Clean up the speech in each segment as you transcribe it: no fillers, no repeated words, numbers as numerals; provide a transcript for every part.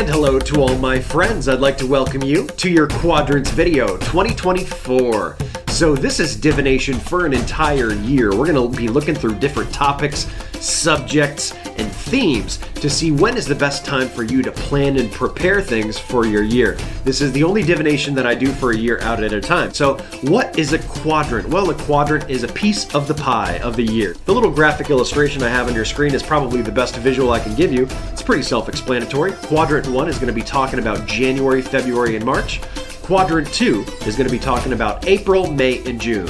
And hello to all my friends. I'd like to welcome you to your Quadrants video 2024. So this is divination for an entire year. We're going to be looking through different topics, subjects, and themes to see when is the best time for you to plan and prepare things for your year. This is the only divination that I do for a year out at a time. So what is a quadrant? Well, a quadrant is a piece of the pie of the year. The little graphic illustration I have on your screen is probably the best visual I can give you. It's pretty self-explanatory. Quadrant 1 is going to be talking about January, February, and March. Quadrant 2 is going to be talking about April, May, and June.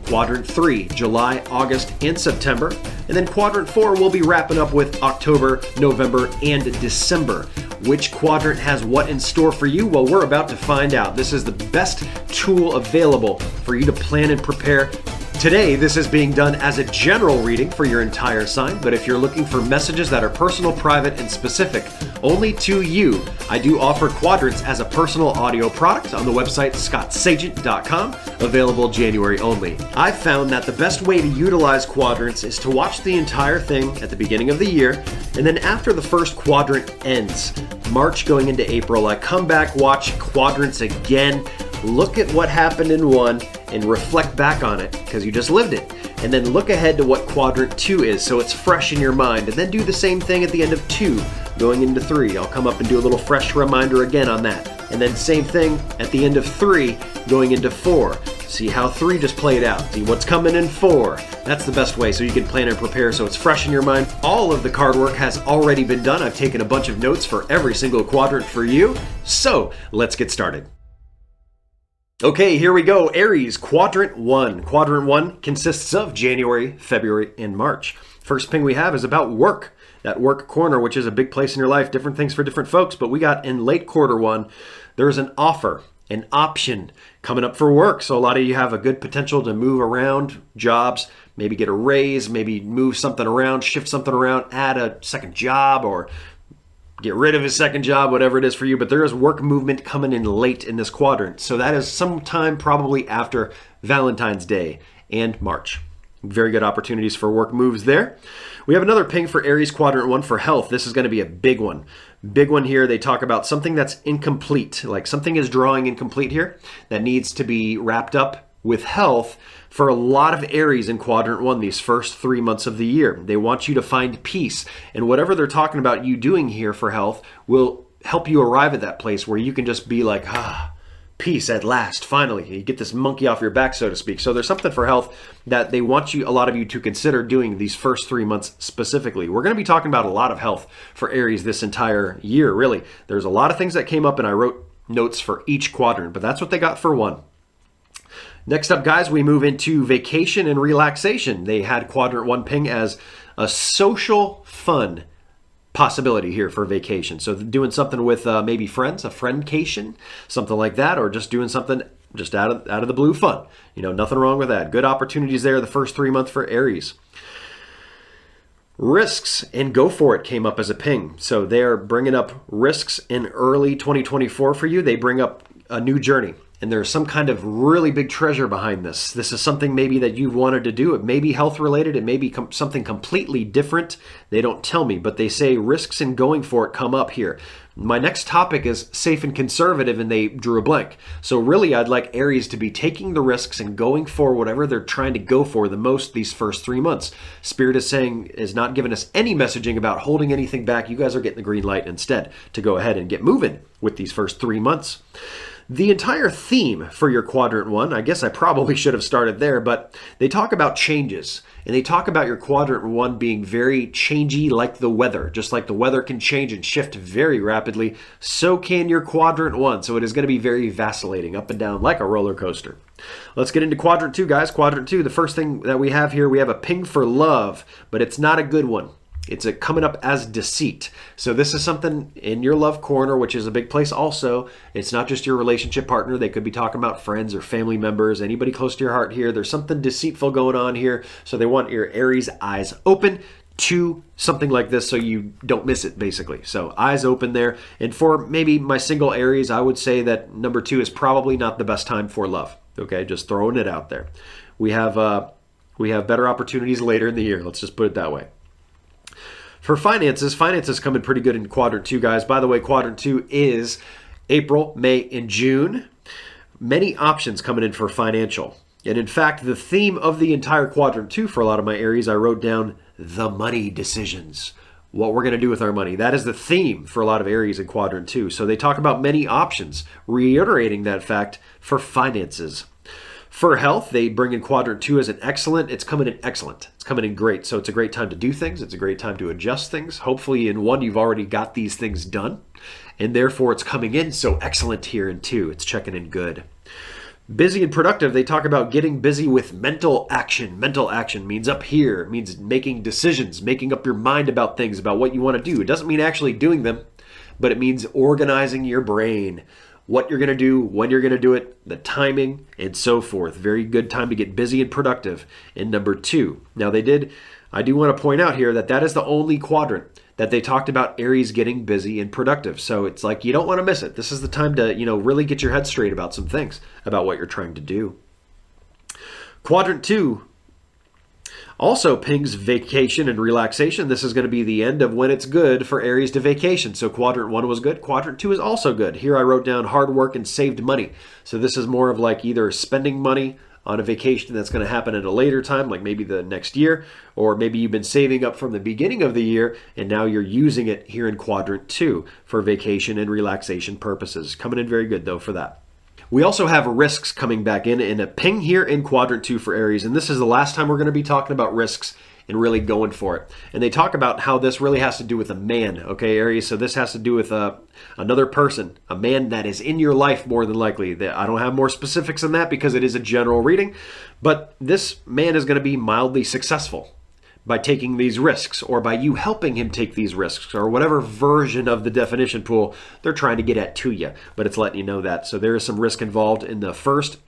Quadrant 3, July, August, and September. And then Quadrant 4 will be wrapping up with October, November, and December. Which quadrant has what in store for you? Well, we're about to find out. This is the best tool available for you to plan and prepare. Today, this is being done as a general reading for your entire sign, but if you're looking for messages that are personal, private, and specific only to you, I do offer quadrants as a personal audio product on the website scottsagent.com, available January only. I've found that the best way to utilize quadrants is to watch the entire thing at the beginning of the year, and then after the first quadrant ends, March going into April, I come back, watch quadrants again, look at what happened in one, and reflect back on it because you just lived it. And then look ahead to what quadrant 2 is so it's fresh in your mind. And then do the same thing at the end of 2 going into 3. I'll come up and do a little fresh reminder again on that. And then same thing at the end of 3 going into 4. See how 3 just played out. See what's coming in 4. That's the best way so you can plan and prepare so it's fresh in your mind. All of the card work has already been done. I've taken a bunch of notes for every single quadrant for you. So let's get started. Okay, here we go. Aries, Quadrant 1. Quadrant 1 consists of January, February, and March. First thing we have is about work. That work corner, which is a big place in your life, different things for different folks. But we got in late quarter 1, there's an offer, an option coming up for work. So a lot of you have a good potential to move around jobs, maybe get a raise, maybe move something around, shift something around, add a second job, or get rid of his second job, whatever it is for you. But there is work movement coming in late in this quadrant. So that is sometime probably after Valentine's Day and March. Very good opportunities for work moves there. We have another ping for Aries Quadrant 1 for health. This is going to be a big one. Big one here. They talk about something that's incomplete, like something is drawing incomplete here that needs to be wrapped up with health. For a lot of Aries in Quadrant 1, these first 3 months of the year, they want you to find peace. And whatever they're talking about you doing here for health will help you arrive at that place where you can just be like, peace at last, finally. You get this monkey off your back, so to speak. So there's something for health that they want a lot of you to consider doing these first 3 months specifically. We're going to be talking about a lot of health for Aries this entire year, really. There's a lot of things that came up, and I wrote notes for each quadrant, but that's what they got for one. Next up, guys, we move into vacation and relaxation. They had Quadrant 1 ping as a social fun possibility here for vacation. So doing something with maybe friends, a friendcation, something like that, or just doing something just out of the blue fun. You know, nothing wrong with that. Good opportunities there the first 3 months for Aries. Risks and go for it came up as a ping. So they're bringing up risks in early 2024 for you. They bring up a new journey. And there's some kind of really big treasure behind this. This is something maybe that you've wanted to do. It may be health related. It may be something completely different. They don't tell me, but they say risks and going for it come up here. My next topic is safe and conservative, and they drew a blank. So really, I'd like Aries to be taking the risks and going for whatever they're trying to go for the most these first 3 months. Spirit is not giving us any messaging about holding anything back. You guys are getting the green light instead to go ahead and get moving with these first 3 months. The entire theme for your Quadrant 1, I guess I probably should have started there, but they talk about changes. And they talk about your Quadrant 1 being very changey like the weather. Just like the weather can change and shift very rapidly, so can your Quadrant 1. So it is going to be very vacillating up and down like a roller coaster. Let's get into Quadrant 2, guys. Quadrant 2, the first thing that we have here, we have a ping for love, but it's not a good one. It's coming up as deceit. So this is something in your love corner, which is a big place also. It's not just your relationship partner. They could be talking about friends or family members, anybody close to your heart here. There's something deceitful going on here. So they want your Aries eyes open to something like this so you don't miss it, basically. So eyes open there. And for maybe my single Aries, I would say that number 2 is probably not the best time for love. Okay, just throwing it out there. We have better opportunities later in the year. Let's just put it that way. For finances, finances come in pretty good in quadrant 2, guys. By the way, quadrant 2 is April, May, and June. Many options coming in for financial. And in fact, the theme of the entire quadrant 2 for a lot of my Aries, I wrote down the money decisions. What we're going to do with our money. That is the theme for a lot of Aries in quadrant 2. So they talk about many options, reiterating that fact for finances. For health, they bring in quadrant 2 as an excellent. It's coming in excellent. It's coming in great. So it's a great time to do things. It's a great time to adjust things. Hopefully in 1, you've already got these things done. And therefore, it's coming in so excellent here in 2. It's checking in good. Busy and productive, they talk about getting busy with mental action. Mental action means up here. It means making decisions, making up your mind about things, about what you want to do. It doesn't mean actually doing them, but it means organizing your brain. What you're going to do, when you're going to do it, the timing, and so forth. Very good time to get busy and productive in number 2. Now I do want to point out here that is the only quadrant that they talked about Aries getting busy and productive. So it's like you don't want to miss it. This is the time to, really get your head straight about some things, about what you're trying to do. Quadrant 2 also pings vacation and relaxation. This is going to be the end of when it's good for Aries to vacation. So quadrant 1 was good. Quadrant 2 is also good. Here I wrote down hard work and saved money. So this is more of like either spending money on a vacation that's going to happen at a later time, like maybe the next year, or maybe you've been saving up from the beginning of the year and now you're using it here in quadrant 2 for vacation and relaxation purposes. Coming in very good though for that. We also have risks coming back in a ping here in quadrant 2 for Aries, and this is the last time we're going to be talking about risks and really going for it. And they talk about how this really has to do with a man, okay, Aries? So this has to do with another person, a man that is in your life more than likely. I don't have more specifics than that because it is a general reading, but this man is going to be mildly successful by taking these risks, or by you helping him take these risks, or whatever version of the definition pool they're trying to get at to you. But it's letting you know that. So there is some risk involved in the first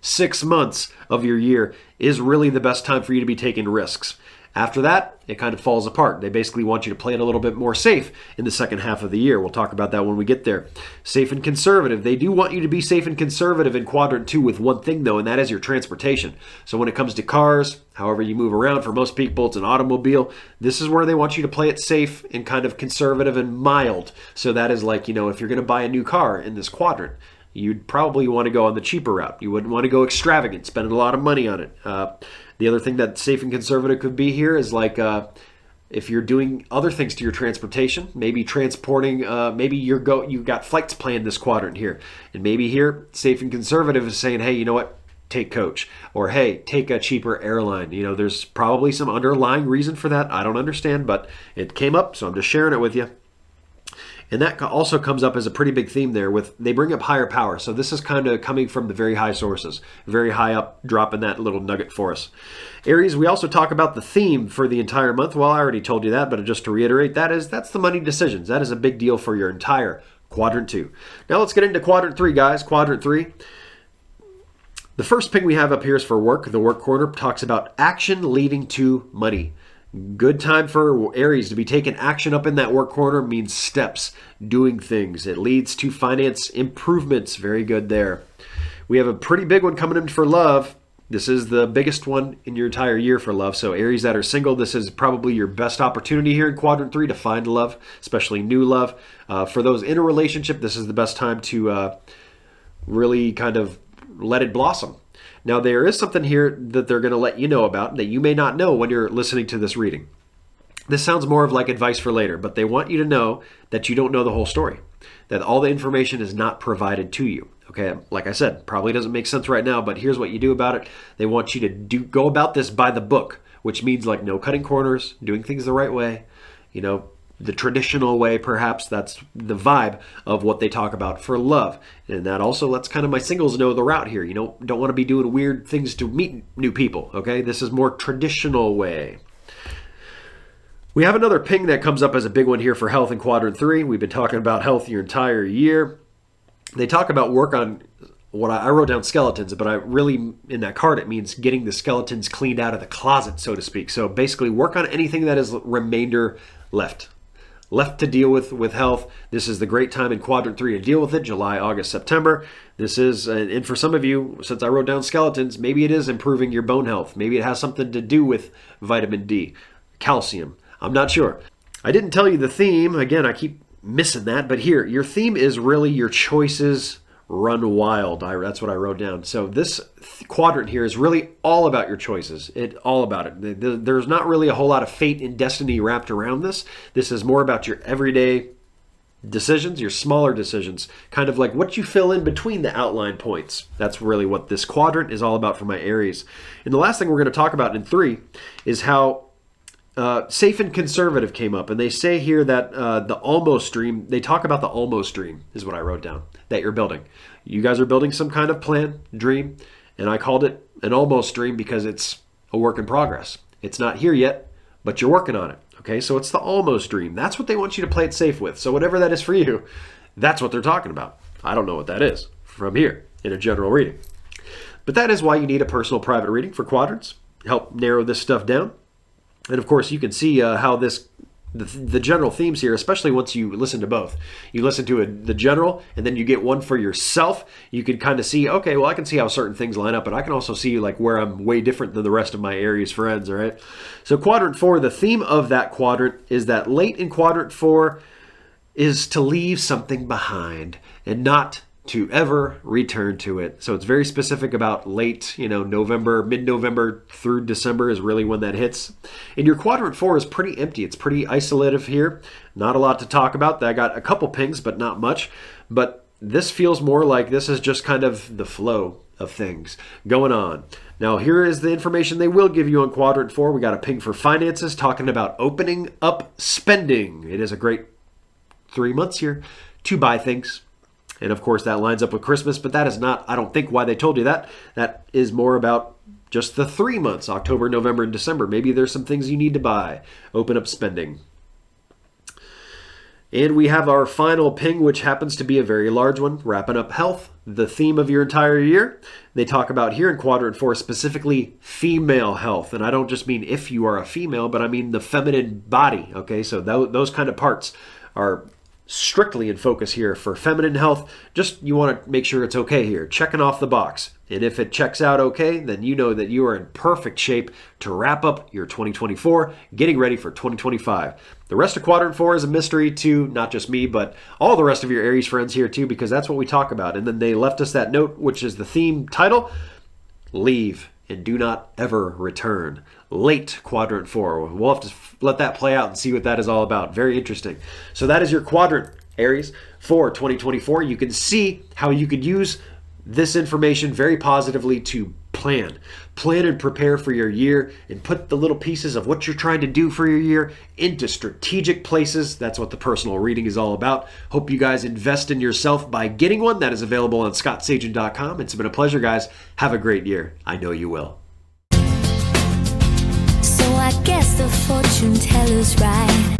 6 months of your year is really the best time for you to be taking risks. After that, it kind of falls apart. They basically want you to play it a little bit more safe in the second half of the year. We'll talk about that when we get there. Safe and conservative. They do want you to be safe and conservative in quadrant 2 with one thing, though, and that is your transportation. So when it comes to cars, however you move around, for most people, it's an automobile. This is where they want you to play it safe and kind of conservative and mild. So that is like, if you're going to buy a new car in this quadrant, you'd probably want to go on the cheaper route. You wouldn't want to go extravagant, spending a lot of money on it. The other thing that safe and conservative could be here is like if you're doing other things to your transportation, maybe transporting, maybe you got flights planned this quadrant here. And maybe here, safe and conservative is saying, hey, you know what? Take coach, or hey, take a cheaper airline. There's probably some underlying reason for that. I don't understand, but it came up, so I'm just sharing it with you. And that also comes up as a pretty big theme there they bring up higher power. So this is kind of coming from the very high sources, very high up, dropping that little nugget for us. Aries, we also talk about the theme for the entire month. Well, I already told you that, but just to reiterate, that's the money decisions. That is a big deal for your entire quadrant 2. Now let's get into quadrant 3, guys. Quadrant 3. The first ping we have up here is for work. The work corner talks about action leading to money. Good time for Aries to be taking action up in that work corner means steps, doing things. It leads to finance improvements. Very good there. We have a pretty big one coming in for love. This is the biggest one in your entire year for love. So Aries that are single, this is probably your best opportunity here in quadrant 3 to find love, especially new love. For those in a relationship, this is the best time to really kind of let it blossom. Now, there is something here that they're going to let you know about that you may not know when you're listening to this reading. This sounds more of like advice for later, but they want you to know that you don't know the whole story, that all the information is not provided to you. Okay, like I said, probably doesn't make sense right now, but here's what you do about it. They want you to go about this by the book, which means like no cutting corners, doing things the right way, the traditional way, perhaps. That's the vibe of what they talk about for love. And that also lets kind of my singles know the route here. Don't want to be doing weird things to meet new people, okay? This is more traditional way. We have another ping that comes up as a big one here for health in quadrant 3. We've been talking about health your entire year. They talk about work on what I wrote down skeletons, but I really, in that card, it means getting the skeletons cleaned out of the closet, so to speak. So basically work on anything that is remainder left to deal with health. This is the great time in quadrant 3 to deal with it, July, August, September. This is, and for some of you, since I wrote down skeletons, maybe it is improving your bone health. Maybe it has something to do with vitamin D, calcium. I'm not sure. I didn't tell you the theme. Again, I keep missing that, but here, your theme is really your choices run wild. That's what I wrote down. So this quadrant here is really all about your choices. All about it. There's not really a whole lot of fate and destiny wrapped around this. This is more about your everyday decisions, your smaller decisions, kind of like what you fill in between the outline points. That's really what this quadrant is all about for my Aries. And the last thing we're going to talk about in 3 is how safe and conservative came up. And they say here that the almost dream, they talk about the almost dream is what I wrote down, that you're building. You guys are building some kind of plan, dream, and I called it an almost dream because it's a work in progress. It's not here yet, but you're working on it. Okay, so it's the almost dream. That's what they want you to play it safe with. So whatever that is for you, that's what they're talking about. I don't know what that is from here in a general reading. But that is why you need a personal private reading for quadrants. Help narrow this stuff down. And of course, you can see how the general themes here, especially once you listen to both. You listen to the general, and then you get one for yourself. You can kind of see, okay, well, I can see how certain things line up, but I can also see like where I'm way different than the rest of my Aries friends, all right? So quadrant 4, the theme of that quadrant is that late in quadrant 4 is to leave something behind and not to ever return to it. So it's very specific about late, November, mid-November through December is really when that hits. And your quadrant 4 is pretty empty. It's pretty isolative here. Not a lot to talk about. I got a couple pings, but not much. But this feels more like this is just kind of the flow of things going on. Now, here is the information they will give you on quadrant 4. We got a ping for finances, talking about opening up spending. It is a great 3 months here to buy things. And of course, that lines up with Christmas, but that is not, I don't think, why they told you that. That is more about just the 3 months, October, November, and December. Maybe there's some things you need to buy. Open up spending. And we have our final ping, which happens to be a very large one, wrapping up health, the theme of your entire year. They talk about here in quadrant 4 specifically female health. And I don't just mean if you are a female, but I mean the feminine body. Okay, so those kind of parts are strictly in focus here for feminine health. Just you want to make sure it's okay here, checking off the box. And if it checks out okay, then you know that you are in perfect shape to wrap up your 2024, getting ready for 2025. The rest of quadrant 4 is a mystery to not just me, but all the rest of your Aries friends here too, because that's what we talk about. And then they left us that note, which is the theme title, Leave and Do Not Ever Return. Late quadrant 4. We'll have to let that play out and see what that is all about. Very interesting. So that is your quadrant, Aries, for 2024. You can see how you could use this information very positively to plan and prepare for your year and put the little pieces of what you're trying to do for your year into strategic places. That's what the personal reading is all about. Hope you guys invest in yourself by getting one. That is available on scottsagent.com. It's been a pleasure, guys. Have a great year. I know you will. So I guess the fortune teller's right.